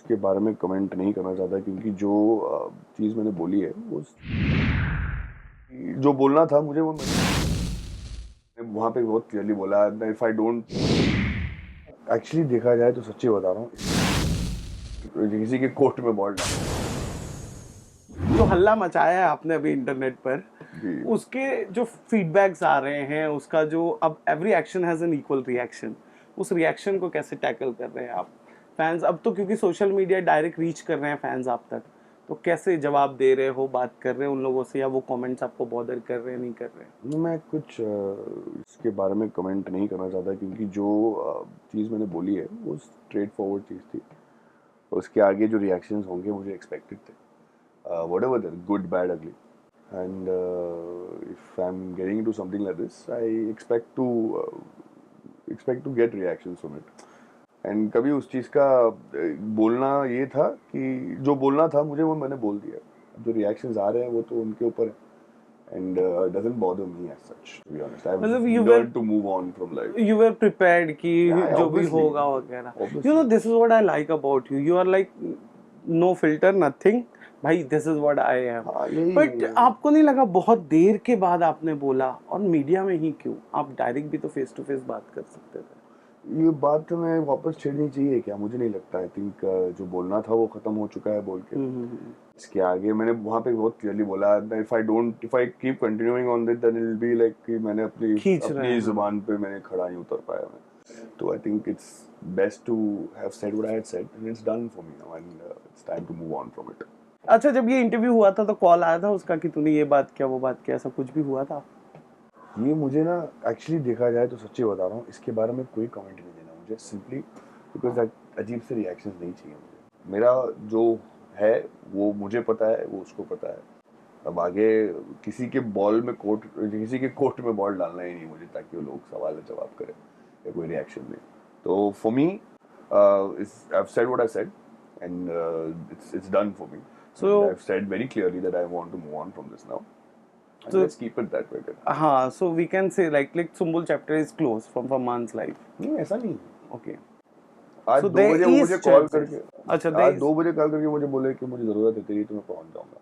इसके बारे में कमेंट नहीं करना चाहता क्योंकि जो चीज़ मैंने बोली है वो जो बोलना था मुझे वो मैंने वहाँ पे बहुत क्लियरली बोला। इफ आई डोंट एक्चुअली देखा जाए तो सच्ची बता रहा हूँ, किसी के कोर्ट में बॉल डाल जो हल्ला मचाया है आपने अभी इंटरनेट पर, जी। उसके जो फीडबैक्स आ रहे हैं, उसका जो अब every action has an equal reaction, उस रिएक्शन को कैसे टैकल कर रहे हैं आप? फैंस अब तो क्योंकि सोशल मीडिया डायरेक्ट रीच कर रहे हैं फैंस आप तक, तो कैसे जवाब दे रहे हो, बात कर रहे हैं उन लोगों से, या वो कमेंट्स आपको बॉदर कर रहे हैं, नहीं कर रहे हैं? मैं कुछ इसके बारे में कमेंट नहीं करना चाहता क्योंकि जो चीज़ मैंने बोली है वो स्ट्रेट फॉरवर्ड चीज़ थी। उसके आगे जो रिएक्शंस होंगे मुझे एक्सपेक्टेड थे, whatever they're good, bad, ugly. And if I'm getting into something like this, I expect to get reactions from it. And कभी उस चीज़ का बोलना ये था कि जो बोलना था मुझे वो मैंने बोल दिया। जो रिएक्शंस आ रहे हैं वो तो उनके ऊपर है। And it doesn't bother me as such, to be honest. I've मतलब learned to move on from life. you were prepared कि Yeah, जो भी obviously. होगा वगैरह. You Obviously. know, this is what I like about you. You are like no filter, nothing. भाई this is what I am. हाँ, यही But है। आपको नहीं लगा बहुत देर के बाद आपने बोला, और मीडिया में ही क्यों? आप डायरेक्ट भी तो फेस टू फेस बात कर सकते थे. ये बात में वापस छेड़नी चाहिए क्या? मुझे नहीं लगता। आई थिंक जो बोलना था वो खत्म हो चुका है बोल के। इसके आगे मैंने वहाँ पे बहुत क्लियरली बोला, if I keep continuing on this then it will be like कि मैंने अपनी जुबान पे मैंने खड़ा नहीं उतर पाया मैं। तो I think it's best to have said what I had said and it's done for me now and it's time to move on from it. अच्छा, जब ये इंटरव्यू हुआ था तो कॉल आया था उसका कि तूने ये बात किया, वो बात किया, ऐसा कुछ भी हुआ था? ये मुझे ना एक्चुअली देखा जाए तो सच्ची बता रहा हूँ, इसके बारे में कोई कमेंट नहीं देना मुझे, सिंपली बिकॉज अजीब से रिएक्शंस नहीं चाहिए मुझे। मेरा जो है वो मुझे पता है, वो उसको पता है। अब आगे किसी के कोर्ट में बॉल डालना ही नहीं मुझे, ताकि वो लोग सवाल जवाब करें या कोई रिएक्शन दें। तो for me I have said what I said and it's done for me. So I've said very clearly that I want to move on from this now. And so let's keep it that way. हाँ, so we can say like Sumbul chapter is closed from man's life. नहीं, ऐसा नहीं। Okay. आज so 2 बजे वो मुझे call करके अच्छा, आज 2 बजे कॉल करके मुझे बोले कि मुझे जरूरत है तेरी, तो मैं पहुंच जाऊंगा।